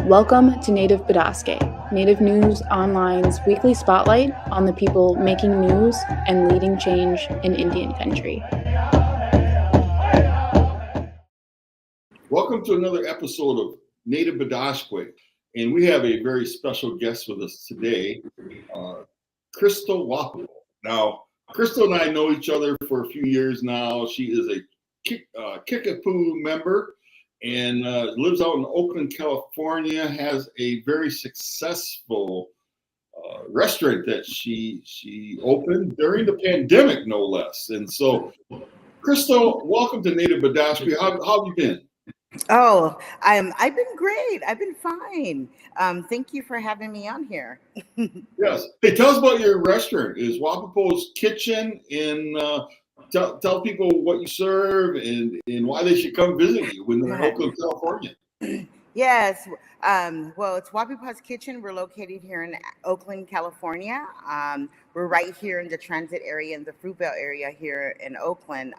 Welcome to Native Bidaské, Native News Online's weekly spotlight on the people making news and leading change in Indian country. Welcome to another episode of Native Bidaské, and we have a very special guest with us today, Crystal Wahpepah. Now, Crystal and I know each other for a few years now. She is a Kickapoo member and lives out in Oakland, California, has a very successful restaurant that she opened during the pandemic, no less. And so, Crystal, welcome to Native Bidaské. How have you been? Oh, I've been great. I've been fine. Thank you for having me on here. Yes. Hey, tell us about your restaurant. Is Wapapah's Kitchen, and tell people what you serve and why they should come visit you when they're in Oakland, California. Yes. Well, it's Wapapah's Kitchen. We're located here in Oakland, California. We're right here in the transit area, in the Fruitvale area here in Oakland.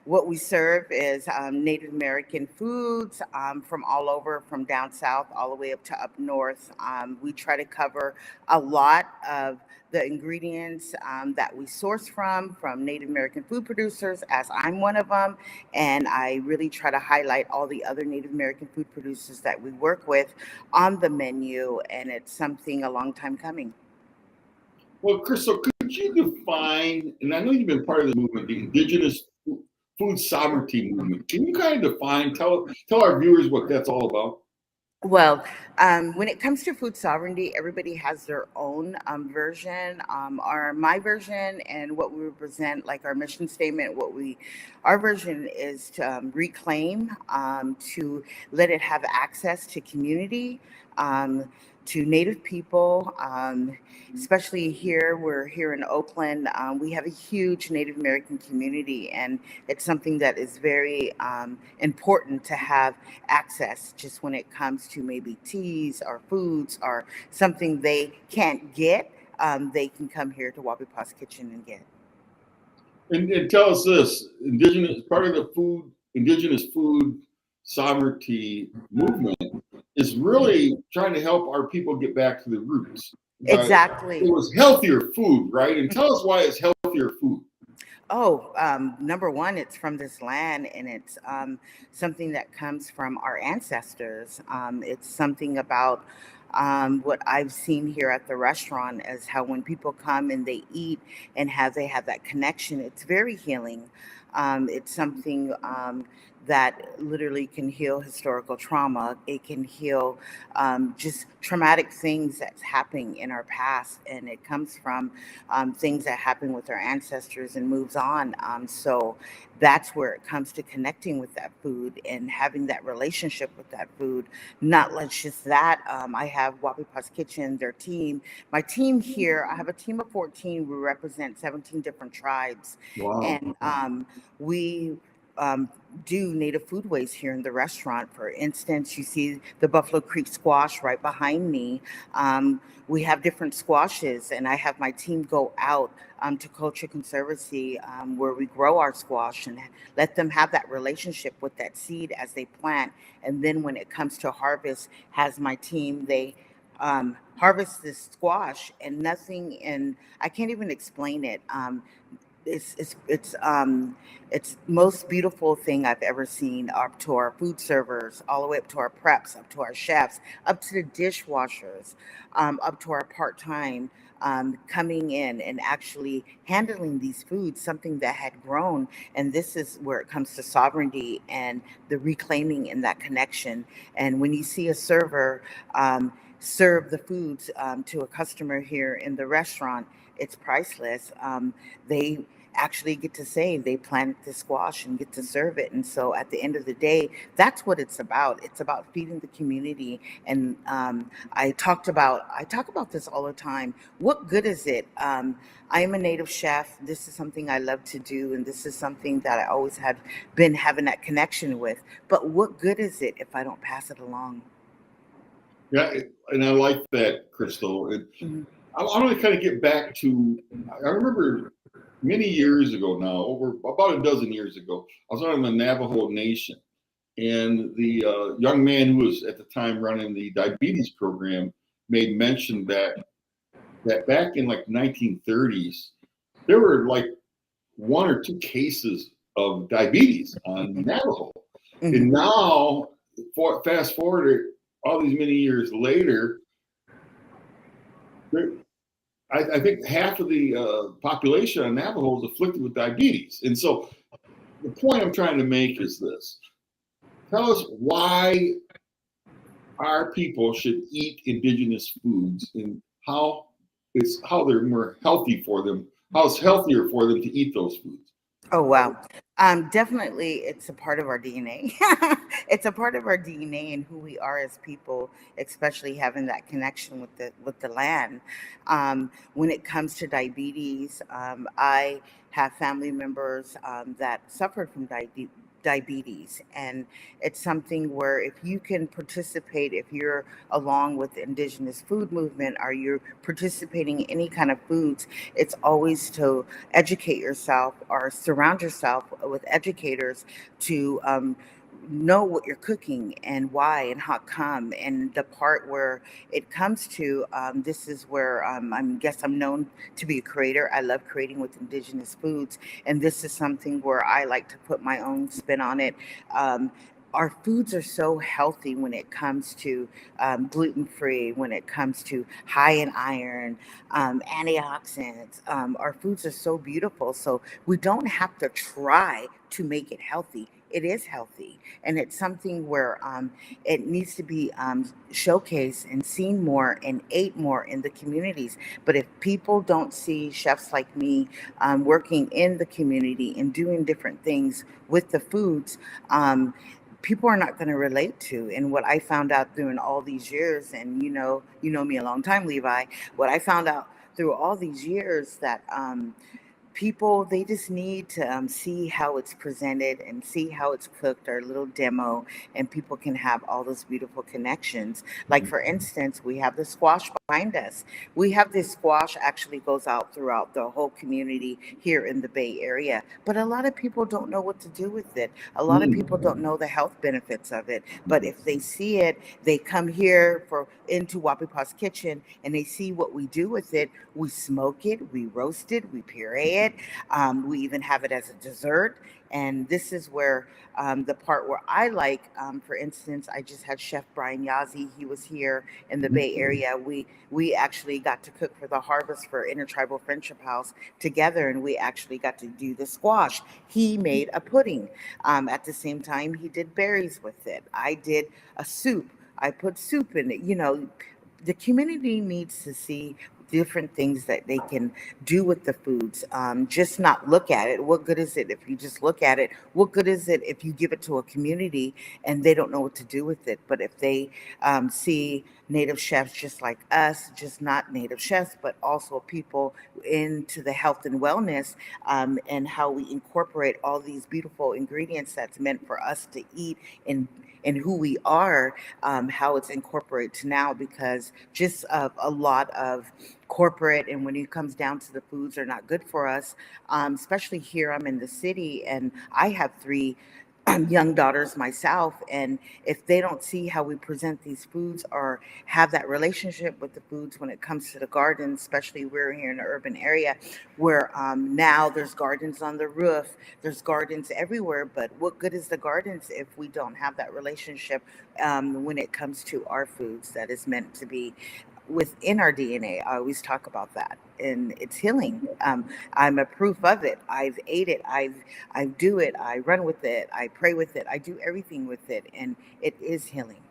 What we serve is Native American foods from all over, from down south all the way up to up north. We try to cover a lot of the ingredients that we source from Native American food producers, as I'm one of them. And I really try to highlight all the other Native American food producers that we work with on the menu. And it's something a long time coming. Well, Crystal, could you define, and I know you've been part of the movement, the Indigenous Food Sovereignty movement. Can you kind of define, tell our viewers what that's all about? Well, when it comes to food sovereignty, everybody has their own version. My version and what we represent, like our mission statement, our version is to reclaim, to let it have access to community, to Native people, especially here. We're here in Oakland. We have a huge Native American community, and it's something that is very important to have access just when it comes to maybe teas or foods or something they can't get. They can come here to Wapapah's Kitchen and get. And tell us this, part of the Indigenous Food Sovereignty movement is really trying to help our people get back to the roots. Exactly. It was healthier food, right? And tell us why it's healthier food. Oh, number one, it's from this land, and it's something that comes from our ancestors. It's something about what I've seen here at the restaurant is how when people come and they eat and they have that connection, it's very healing. It's something that literally can heal historical trauma. It can heal just traumatic things that's happening in our past, and it comes from things that happen with our ancestors and moves on. So that's where it comes to connecting with that food and having that relationship with that food. Not just that, I have Wapapah's Kitchen, their team. My team here, I have a team of 14. We represent 17 different tribes. Wow. And we do native foodways here in the restaurant. For instance, you see the Buffalo Creek squash right behind me. We have different squashes, and I have my team go out to Culture Conservancy where we grow our squash and let them have that relationship with that seed as they plant. And then when it comes to harvest, has my team, they harvest this squash, and I can't even explain it. It's most beautiful thing I've ever seen, up to our food servers, all the way up to our preps, up to our chefs, up to the dishwashers, up to our part-time coming in and actually handling these foods, something that had grown. And this is where it comes to sovereignty and the reclaiming and that connection. And when you see a server serve the foods to a customer here in the restaurant, it's priceless. They actually get to say they planted the squash and get to serve it. And so at the end of the day, that's what it's about. It's about feeding the community. And I talk about this all the time. What good is it? I am a native chef. This is something I love to do, and this is something that I always have been having that connection with. But what good is it if I don't pass it along? Yeah, and I like that, Crystal. I want to kind of get back to, I remember many years ago now, over about a dozen years ago, I was on the Navajo Nation. And the young man who was at the time running the diabetes program made mention that back in like 1930s, there were like 1 or 2 cases of diabetes on Navajo. And now, fast forward all these many years later, I think half of the population on Navajo is afflicted with diabetes. And so the point I'm trying to make is this. Tell us why our people should eat indigenous foods and how they're more healthy for them, how it's healthier for them to eat those foods. Oh, wow. Definitely, it's a part of our DNA. It's a part of our DNA and who we are as people, especially having that connection with the land. When it comes to diabetes, I have family members that suffered from diabetes, and it's something where if you can participate, if you're along with the indigenous food movement, or you're participating in any kind of foods, it's always to educate yourself or surround yourself with educators to know what you're cooking and why and how come. And the part where it comes to this is where I'm known to be a creator. I love creating with indigenous foods, and this is something where I like to put my own spin on it. Our foods are so healthy when it comes to gluten-free, when it comes to high in iron, antioxidants. Our foods are so beautiful. So we don't have to try to make it healthy. It is healthy. And it's something where it needs to be showcased and seen more and ate more in the communities. But if people don't see chefs like me working in the community and doing different things with the foods, people are not going to relate to. And what I found out during all these years, and you know me a long time, Levi, what I found out through all these years that people, they just need to see how it's presented and see how it's cooked, or a little demo, and people can have all those beautiful connections. Like, for instance, we have the squash behind us. We have this squash actually goes out throughout the whole community here in the Bay Area, but a lot of people don't know what to do with it. A lot of people don't know the health benefits of it, but if they see it, they come here into Wahpepah's kitchen, and they see what we do with it. We smoke it, we roast it, we puree it. We even have it as a dessert. And this is where the part where I like, for instance, I just had Chef Brian Yazzie. He was here in the Bay Area. We actually got to cook for the Harvest for Intertribal Friendship House together, and we actually got to do the squash. He made a pudding. At the same time, he did berries with it. I did a soup. I put soup in it. The community needs to see different things that they can do with the foods. Just not look at it. What good is it if you just look at it? What good is it if you give it to a community and they don't know what to do with it? But if they see Native chefs just like us, just not Native chefs, but also people into the health and wellness, and how we incorporate all these beautiful ingredients that's meant for us to eat and who we are, how it's incorporated to now, because just a lot of corporate, and when it comes down to the foods, are not good for us, especially here. I'm in the city, and I have 3 young daughters myself, and if they don't see how we present these foods or have that relationship with the foods when it comes to the gardens, especially we're here in an urban area where now there's gardens on the roof, there's gardens everywhere, but what good is the gardens if we don't have that relationship when it comes to our foods that is meant to be within our DNA? I always talk about that, and it's healing. I'm a proof of it. I've ate it. I do it. I run with it. I pray with it. I do everything with it, and it is healing.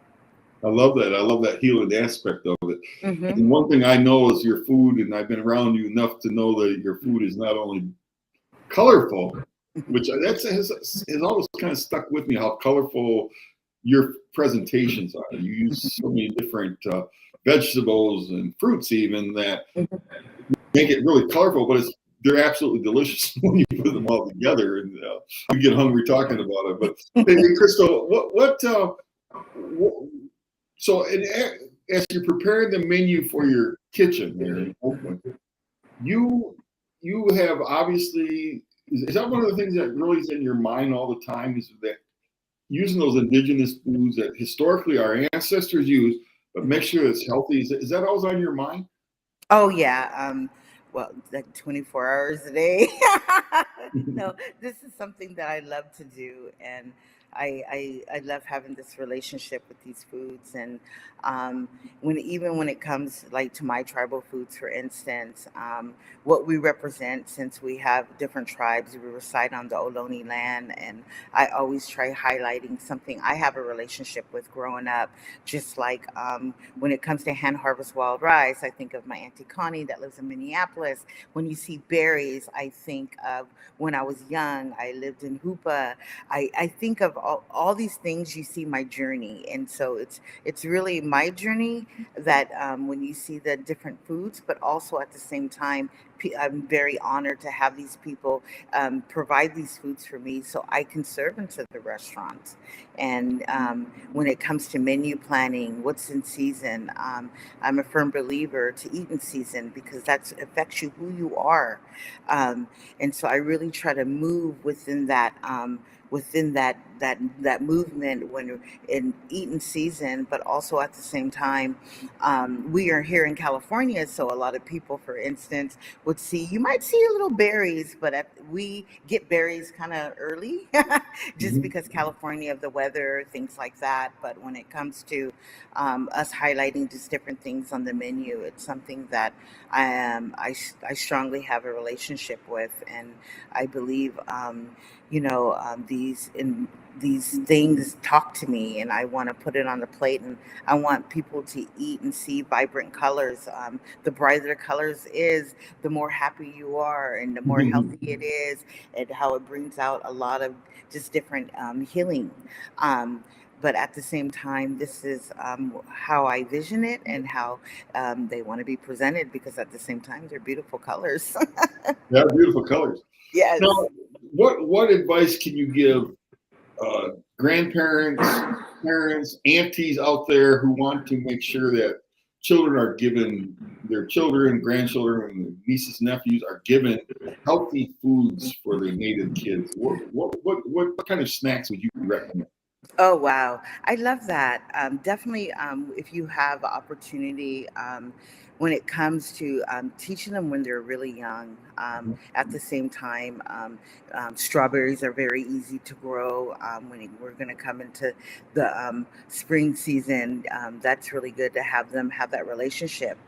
I love that. I love that healing aspect of it. Mm-hmm. And one thing I know is your food, and I've been around you enough to know that your food is not only colorful, which has always kind of stuck with me, how colorful your presentations are. You use so many different vegetables and fruits even that make it really colorful, but they're absolutely delicious when you put them all together, and you get hungry talking about it. But hey, Crystal, so as you're preparing the menu for your kitchen there in Oakland, you have obviously, is that one of the things that really is in your mind all the time, is that using those indigenous foods that historically our ancestors used, but make sure it's healthy. Is that always on your mind? Oh yeah. Well, like 24 hours a day. No, this is something that I love to do, and I love having this relationship with these foods. And when it comes like to my tribal foods, for instance, what we represent, since we have different tribes, we reside on the Ohlone land, and I always try highlighting something I have a relationship with growing up. Just like when it comes to hand harvest wild rice, I think of my Auntie Connie that lives in Minneapolis. When you see berries, I think of when I was young, I lived in Hoopa. I think of all these things. You see my journey. And so it's really my journey that when you see the different foods, but also at the same time, I'm very honored to have these people provide these foods for me so I can serve into the restaurants. And when it comes to menu planning, what's in season, I'm a firm believer to eat in season because that affects you who you are. And so I really try to move within that movement when you're in eating season, but also at the same time, we are here in California, so a lot of people, for instance, you might see little berries, but we get berries kind of early, just Mhm. because California of the weather, things like that. But when it comes to us highlighting just different things on the menu, it's something that I strongly have a relationship with, and I believe these things talk to me, and I want to put it on the plate, and I want people to eat and see vibrant colors. The brighter the colors is, the more happy you are, and the more healthy it is, and how it brings out a lot of just different healing. But at the same time, this is how I vision it and how they want to be presented, because at the same time, they're beautiful colors. Yeah, beautiful colors. Yes. Now, what advice can you give grandparents, parents, aunties out there who want to make sure that children are given, their children, grandchildren, and nieces, nephews are given healthy foods for their native kids? What kind of snacks would you recommend? Oh, wow. I love that. Definitely, if you have opportunity, when it comes to teaching them when they're really young, at the same time, strawberries are very easy to grow. We're going to come into the spring season, that's really good to have them have that relationship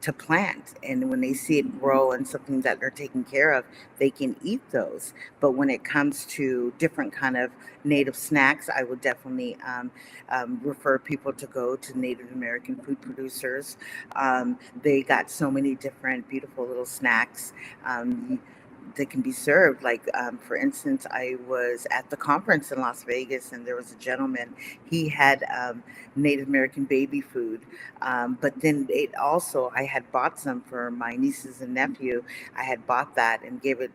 to plant. And when they see it grow and something that they're taking care of, they can eat those. But when it comes to different kind of native snacks, I would definitely refer people to go to Native American food producers. They got so many different beautiful little snacks that can be served. Like, for instance, I was at the conference in Las Vegas, and there was a gentleman. He had Native American baby food, but then I had bought some for my nieces and nephew. I had bought that and gave it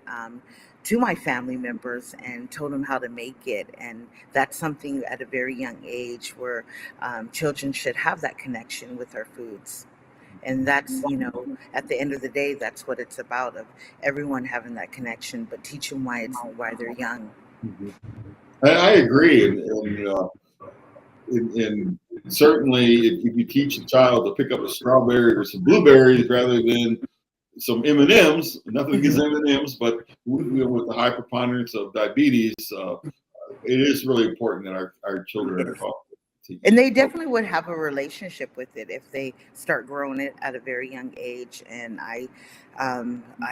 to my family members and told them how to make it. And that's something at a very young age where children should have that connection with our foods. And that's, at the end of the day, that's what it's about, of everyone having that connection, but teach them why they're young. Mhm. I agree, and certainly if you teach a child to pick up a strawberry or some blueberries rather than some M&Ms, nothing against M&Ms, but with the high preponderance of diabetes, it is really important that our children are taught to And eat they healthy. definitely would have a relationship with it if they start growing it at a very young age. And I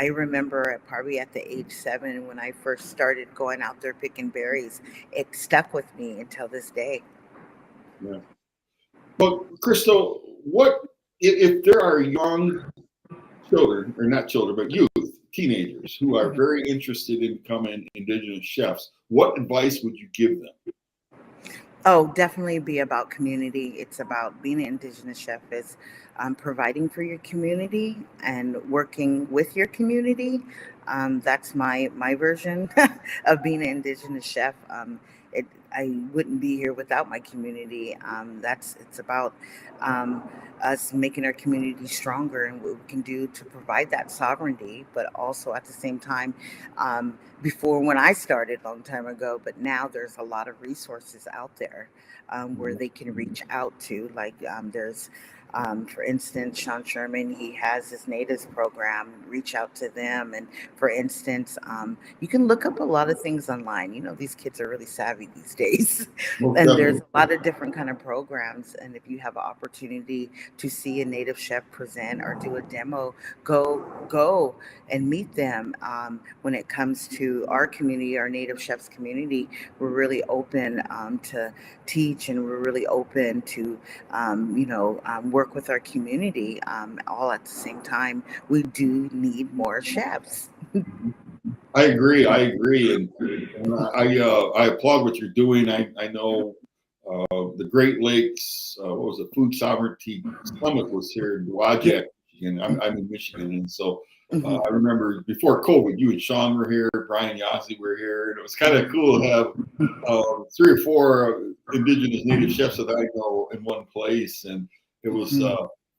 remember probably at the age 7 when I first started going out there picking berries. It stuck with me until this day. Yeah. Well, Crystal, what if there are young children, or not children, but youth, teenagers who are very interested in becoming Indigenous chefs? What advice would you give them? Oh, definitely be about community. It's about being an Indigenous chef is providing for your community and working with your community. That's my version of being an Indigenous chef. I wouldn't be here without my community. It's about um, us making our community stronger and what we can do to provide that sovereignty, but also at the same time, before when I started a long time ago, but now there's a lot of resources out there where they can reach out to. Like there's for instance, Sean Sherman, he has his natives program, reach out to them. And for instance, you can look up a lot of things online. You know, these kids are really savvy these days. Most And there's definitely. a lot of different kind of programs. And if you have an opportunity to see a native chef present or do a demo, go and meet them. When it comes to our community, our native chefs community, we're really open to teach, and we're really open to work with our community. All at the same time, we do need more chefs. I agree. I agree, and I applaud what you're doing. I know the Great Lakes. What was it? Food Sovereignty Summit was here in Wajak, Michigan. I'm in Michigan, and so Mhm. I remember before COVID, you and Sean were here, Brian Yazzie were here, and it was kind of cool to have 3 or 4 Indigenous native chefs that I know in one place, and it was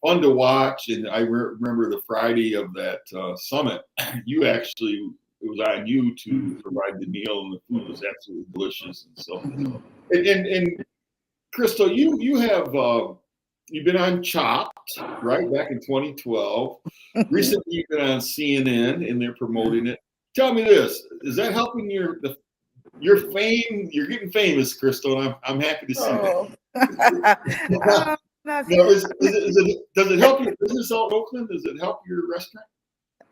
fun to watch. And I remember the Friday of that summit, you actually, it was on you to provide the meal, and the food was absolutely delicious. And so, Mhm. and Crystal, you have you've been on Chopped, right, back in 2012. Recently, you've been on CNN, and they're promoting it. Tell me this: is that helping your fame? You're getting famous, Crystal, and I'm happy to see that. Oh. That's- No, does it help your business out in Oakland? Does it help your restaurant?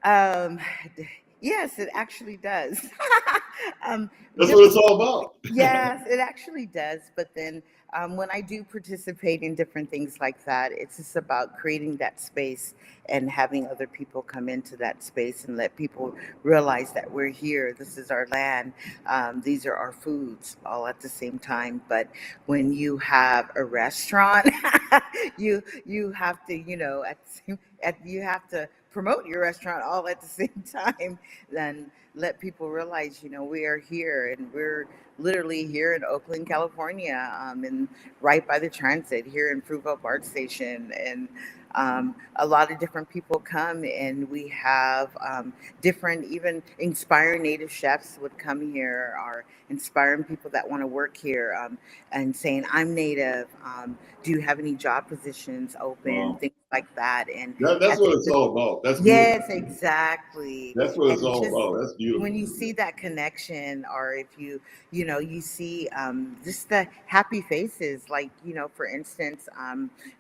um, yes, it actually does. um, That's just what it's all about. Yes, it actually does. But then when I do participate in different things like that, it's just about creating that space and having other people come into that space and let people realize that we're here. This is our land. These are our foods all at the same time. But when you have a restaurant, you have to, you have to promote your restaurant all at the same time. Then let people realize, we are here, and we're literally here in Oakland, California, and right by the transit here in Fruitvale BART Station. And a lot of different people come, and we have different, even inspiring native chefs would come here, or inspiring people that want to work here, and saying, I'm native. Do you have any job positions open? Wow. Things like that. And That's at the what it's all about. That's beautiful. Yes, exactly. That's what it's And all just about. That's beautiful. when you see that connection, or if you see just the happy faces, like, for instance,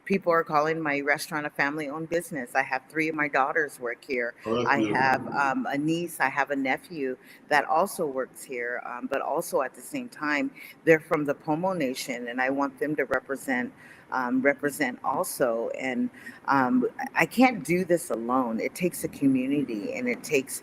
people are calling my restaurant a family-owned business. I have 3 of my daughters work here. Oh, that's I beautiful. have a niece, I have a nephew that also works here, but also at the same time, they're from the Pomo Nation, and I want them to represent also. And I can't do this alone. It takes a community, and it takes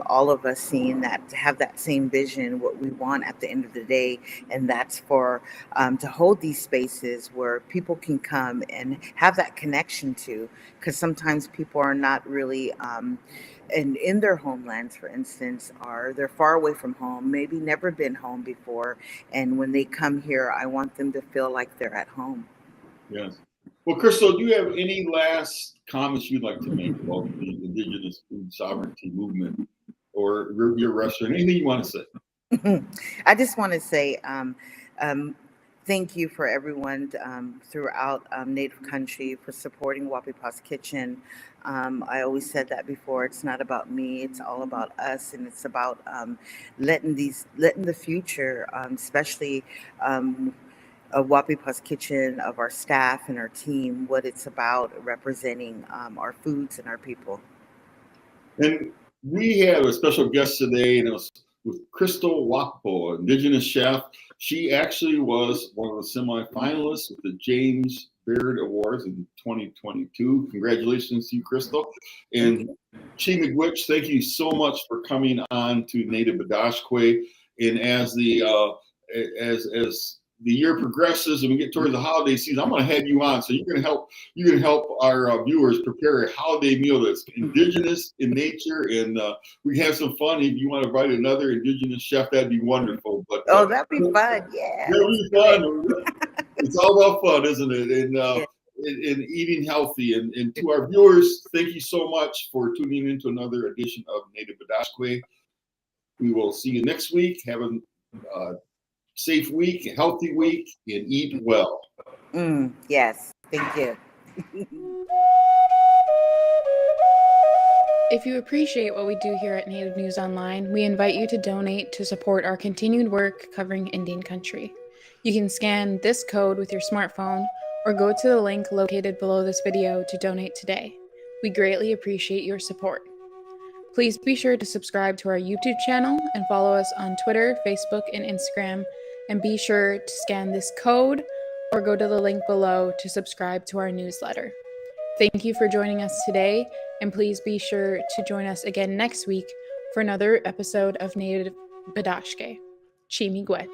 all of us seeing that, to have that same vision, what we want at the end of the day. And that's for to hold these spaces where people can come and have that connection to, because sometimes people are not really and in their homelands, for instance, are they're far away from home, maybe never been home before. And when they come here, I want them to feel like they're at home. Yes. Well, Crystal, do you have any last comments you'd like to make about the Indigenous Food Sovereignty movement or your restaurant? Anything you want to say? I just want to say thank you for everyone throughout Native country for supporting Wapepah's Kitchen. I always said that before. It's not about me. It's all about us, and it's about letting the future, especially of Wapepah's Kitchen, of our staff and our team, what it's about, representing our foods and our people. And we have a special guest today, and it was with Crystal Wahpepah, Indigenous chef. She actually was one of the semi-finalists with the James Baird Awards in 2022. Congratulations to you, Crystal. And Chi McGwitch, thank you so much for coming on to Native Bidaské. And as the year progresses and we get towards the holiday season, I'm going to have you on, so you can help our viewers prepare a holiday meal that's indigenous in nature, and we can have some fun. If you want to invite another indigenous chef, that'd be wonderful. But that'd be fun. Yeah, that'd be fun. It's all about fun, isn't it? And in eating healthy. And to our viewers, thank you so much for tuning in to another edition of Native Bidaské. We will see you next week. Have a safe week, a healthy week, and eat well. Yes, thank you. If you appreciate what we do here at Native News Online, we invite you to donate to support our continued work covering Indian country. You can scan this code with your smartphone or go to the link located below this video to donate today. We greatly appreciate your support. Please be sure to subscribe to our YouTube channel and follow us on Twitter, Facebook, and Instagram. And be sure to scan this code or go to the link below to subscribe to our newsletter. Thank you for joining us today, and please be sure to join us again next week for another episode of Native Bidaské. Chimi Gwech.